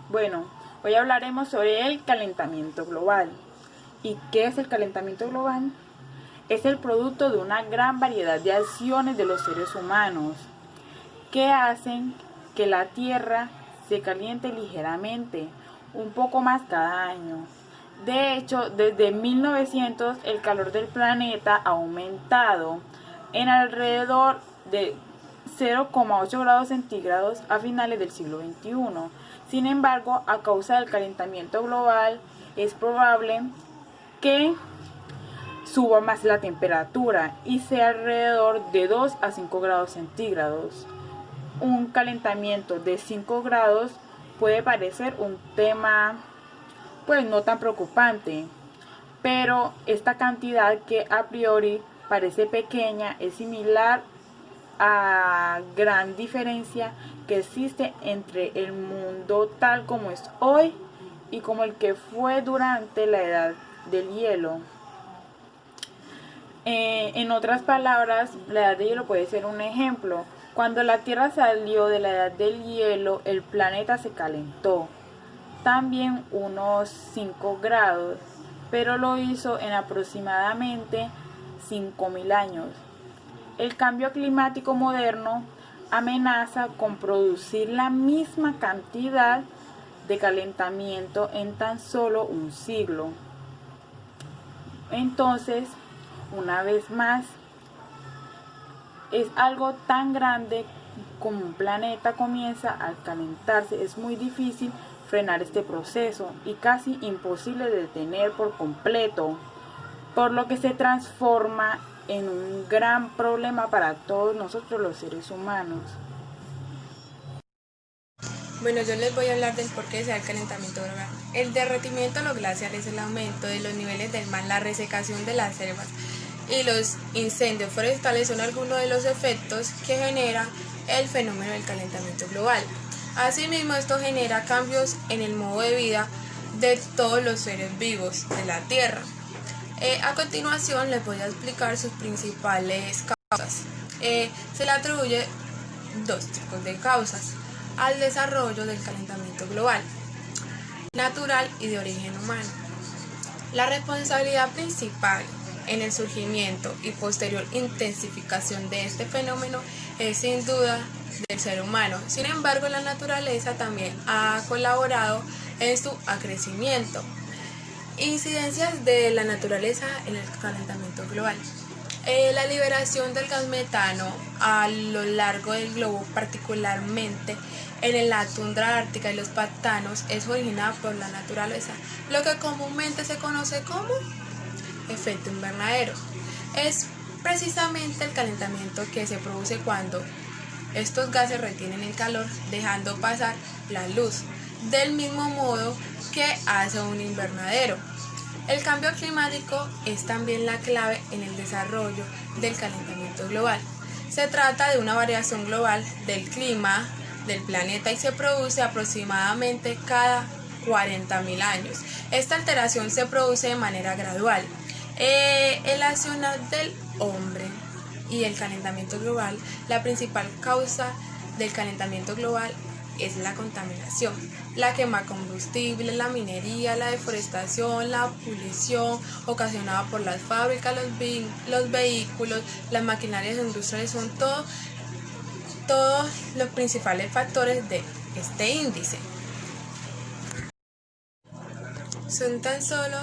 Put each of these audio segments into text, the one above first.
Bueno, hoy hablaremos sobre el calentamiento global. ¿Y qué es el calentamiento global? Es el producto de una gran variedad de acciones de los seres humanos que hacen que la Tierra se caliente ligeramente, un poco más cada año. De hecho, desde 1900 el calor del planeta ha aumentado en alrededor de 0,8 grados centígrados a finales del siglo XXI. Sin embargo, a causa del calentamiento global, es probable que suba más la temperatura y sea alrededor de 2 a 5 grados centígrados. Un calentamiento de 5 grados puede parecer un tema pues no tan preocupante, pero esta cantidad que a priori parece pequeña es similar a gran diferencia que existe entre el mundo tal como es hoy y como el que fue durante la edad del hielo. En otras palabras, la edad de hielo puede ser un ejemplo. Cuando la Tierra salió de la edad del hielo, el planeta se calentó, también unos 5 grados, pero lo hizo en aproximadamente 5.000 años. El cambio climático moderno amenaza con producir la misma cantidad de calentamiento en tan solo un siglo. Entonces, una vez más, es algo tan grande como un planeta comienza a calentarse. Es muy difícil frenar este proceso y casi imposible de detener por completo, por lo que se transforma en un gran problema para todos nosotros los seres humanos. Bueno, yo les voy a hablar del por qué se da el calentamiento global. El derretimiento de los glaciares, el aumento de los niveles del mar, la resecación de las selvas y los incendios forestales son algunos de los efectos que genera el fenómeno del calentamiento global. Asimismo, esto genera cambios en el modo de vida de todos los seres vivos de la Tierra. A continuación les voy a explicar sus principales causas. Se le atribuye dos tipos de causas al desarrollo del calentamiento global: natural y de origen humano. La responsabilidad principal en el surgimiento y posterior intensificación de este fenómeno es sin duda del ser humano. Sin embargo, la naturaleza también ha colaborado en su acrecimiento. Incidencias de la naturaleza en el calentamiento global. La liberación del gas metano a lo largo del globo, particularmente en la tundra ártica y los pantanos, es originada por la naturaleza, lo que comúnmente se conoce como efecto invernadero. Es precisamente el calentamiento que se produce cuando estos gases retienen el calor, dejando pasar la luz, del mismo modo que hace un invernadero. El cambio climático es también la clave en el desarrollo del calentamiento global. Se trata de una variación global del clima del planeta y se produce aproximadamente cada 40.000 años. Esta alteración se produce de manera gradual. El accionar del hombre y el calentamiento global, la principal causa del calentamiento global es la contaminación, la quema de combustible, la minería, la deforestación, la polución ocasionada por las fábricas, los vehículos, las maquinarias industriales, son todos los principales factores de este índice. Son tan solo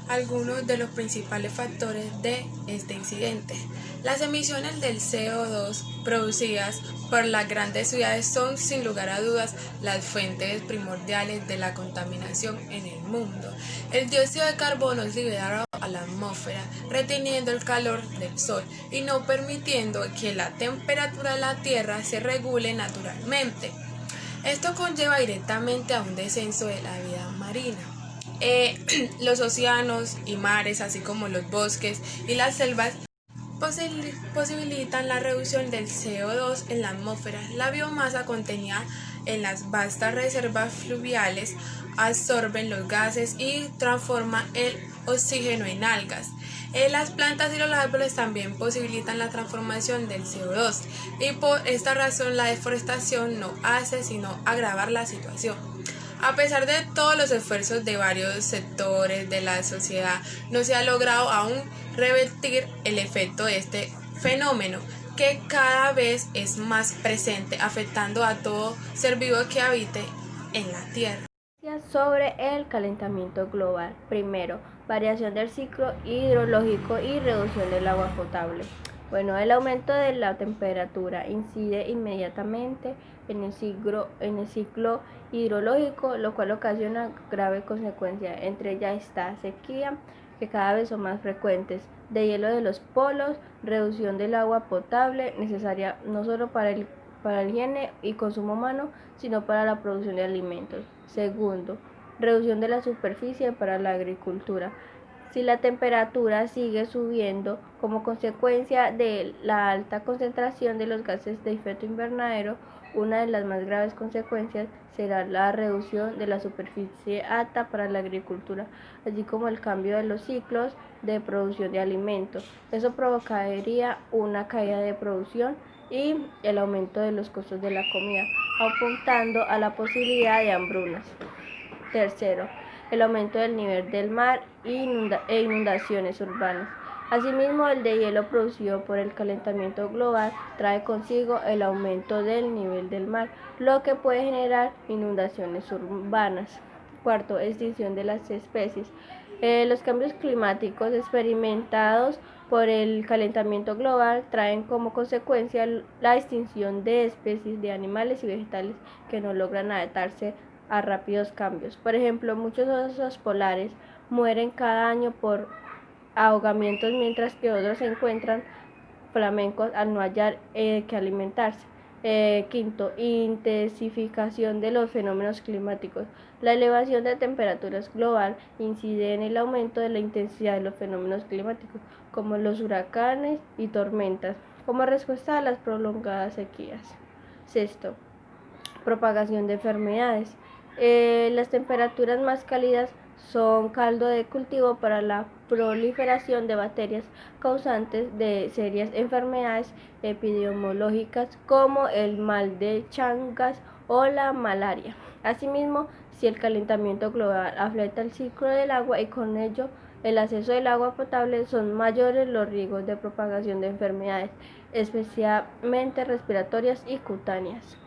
algunos de los principales factores de este incidente. Las emisiones del CO2 producidas por las grandes ciudades son sin lugar a dudas las fuentes primordiales de la contaminación en el mundo. El dióxido de carbono es liberado a la atmósfera, reteniendo el calor del sol y no permitiendo que la temperatura de la Tierra se regule naturalmente. Esto conlleva directamente a un descenso de la vida marina. Los océanos y mares, así como los bosques y las selvas, posibilitan la reducción del CO2 en la atmósfera. La biomasa contenida en las vastas reservas fluviales absorben los gases y transforma el oxígeno en algas. Las plantas y los árboles también posibilitan la transformación del CO2 y por esta razón la deforestación no hace sino agravar la situación. A pesar de todos los esfuerzos de varios sectores de la sociedad, no se ha logrado aún revertir el efecto de este fenómeno, que cada vez es más presente, afectando a todo ser vivo que habite en la Tierra. Sobre el calentamiento global. Primero, variación del ciclo hidrológico y reducción del agua potable. Bueno, el aumento de la temperatura incide inmediatamente en el ciclo hidrológico, lo cual ocasiona graves consecuencias. Entre ellas está sequía, que cada vez son más frecuentes, de hielo de los polos, reducción del agua potable, necesaria no solo para la higiene y consumo humano, sino para la producción de alimentos. Segundo, reducción de la superficie para la agricultura. Si la temperatura sigue subiendo como consecuencia de la alta concentración de los gases de efecto invernadero, una de las más graves consecuencias será la reducción de la superficie apta para la agricultura, así como el cambio de los ciclos de producción de alimentos. Eso provocaría una caída de producción y el aumento de los costos de la comida, apuntando a la posibilidad de hambrunas. Tercero, el aumento del nivel del mar e inundaciones urbanas. Asimismo, el deshielo producido por el calentamiento global trae consigo el aumento del nivel del mar, lo que puede generar inundaciones urbanas. Cuarto, extinción de las especies. Los cambios climáticos experimentados por el calentamiento global traen como consecuencia la extinción de especies de animales y vegetales que no logran adaptarse a rápidos cambios. Por ejemplo, muchos osos polares mueren cada año por ahogamientos, mientras que otros se encuentran flamencos al no hallar que alimentarse. Quinto, intensificación de los fenómenos climáticos. La elevación de temperaturas global incide en el aumento de la intensidad de los fenómenos climáticos, como los huracanes y tormentas, como respuesta a las prolongadas sequías. Sexto, propagación de enfermedades. Las temperaturas más cálidas son caldo de cultivo para la proliferación de bacterias causantes de serias enfermedades epidemiológicas como el mal de Chagas o la malaria. Asimismo, si el calentamiento global afecta el ciclo del agua y con ello el acceso del agua potable, son mayores los riesgos de propagación de enfermedades, especialmente respiratorias y cutáneas.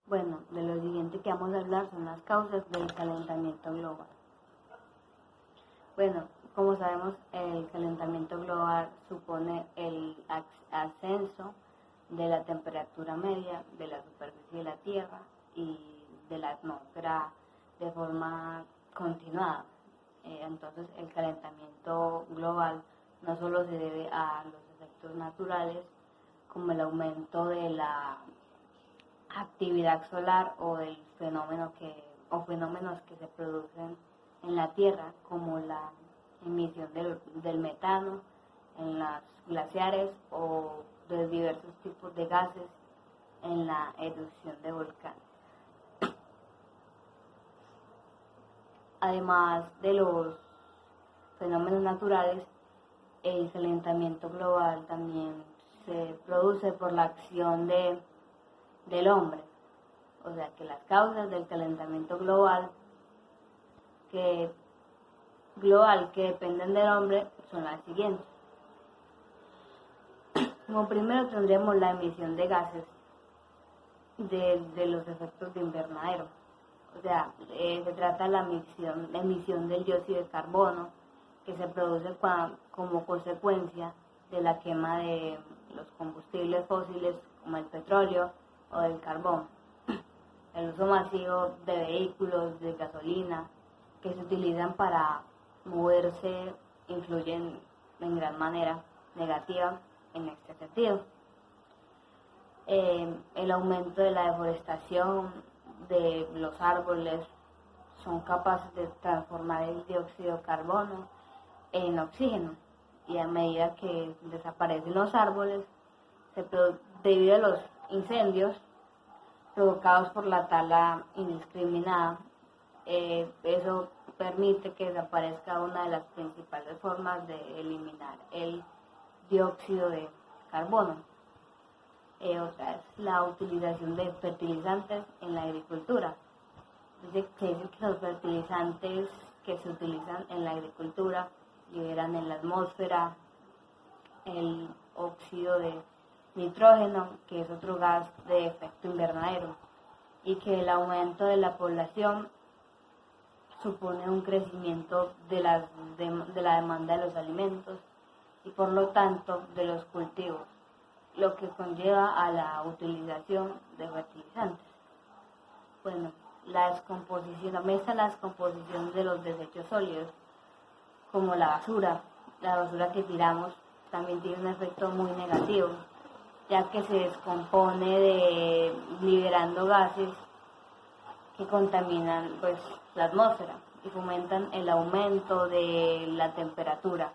Bueno, de lo siguiente que vamos a hablar son las causas del calentamiento global. Bueno, como sabemos, el calentamiento global supone el ascenso de la temperatura media de la superficie de la Tierra y de la atmósfera de forma continuada. Entonces, el calentamiento global no solo se debe a los efectos naturales, como el aumento de la actividad solar o del fenómenos que se producen en la Tierra, como la emisión del metano en las glaciares o de diversos tipos de gases en la erupción de volcanes. Además de los fenómenos naturales, el calentamiento global también se produce por la acción del hombre. O sea que las causas del calentamiento global que dependen del hombre son las siguientes. Como primero tendremos la emisión de gases de los efectos de invernadero. O sea, se trata de la emisión del dióxido de carbono, que se produce como consecuencia de la quema de los combustibles fósiles como el petróleo o del carbón. El uso masivo de vehículos de gasolina que se utilizan para moverse influyen en gran manera negativa en este sentido. El aumento de la deforestación de los árboles son capaces de transformar el dióxido de carbono en oxígeno, y a medida que desaparecen los árboles debido a los incendios provocados por la tala indiscriminada, eso permite que desaparezca una de las principales formas de eliminar el dióxido de carbono. Otra es la utilización de fertilizantes en la agricultura. dice que los fertilizantes que se utilizan en la agricultura liberan en la atmósfera el óxido de nitrógeno, que es otro gas de efecto invernadero, y que el aumento de la población supone un crecimiento de la demanda de los alimentos y por lo tanto de los cultivos, lo que conlleva a la utilización de fertilizantes. Bueno, la descomposición de los desechos sólidos, como la basura que tiramos, también tiene un efecto muy negativo, ya que se descompone liberando gases que contaminan pues la atmósfera y fomentan el aumento de la temperatura.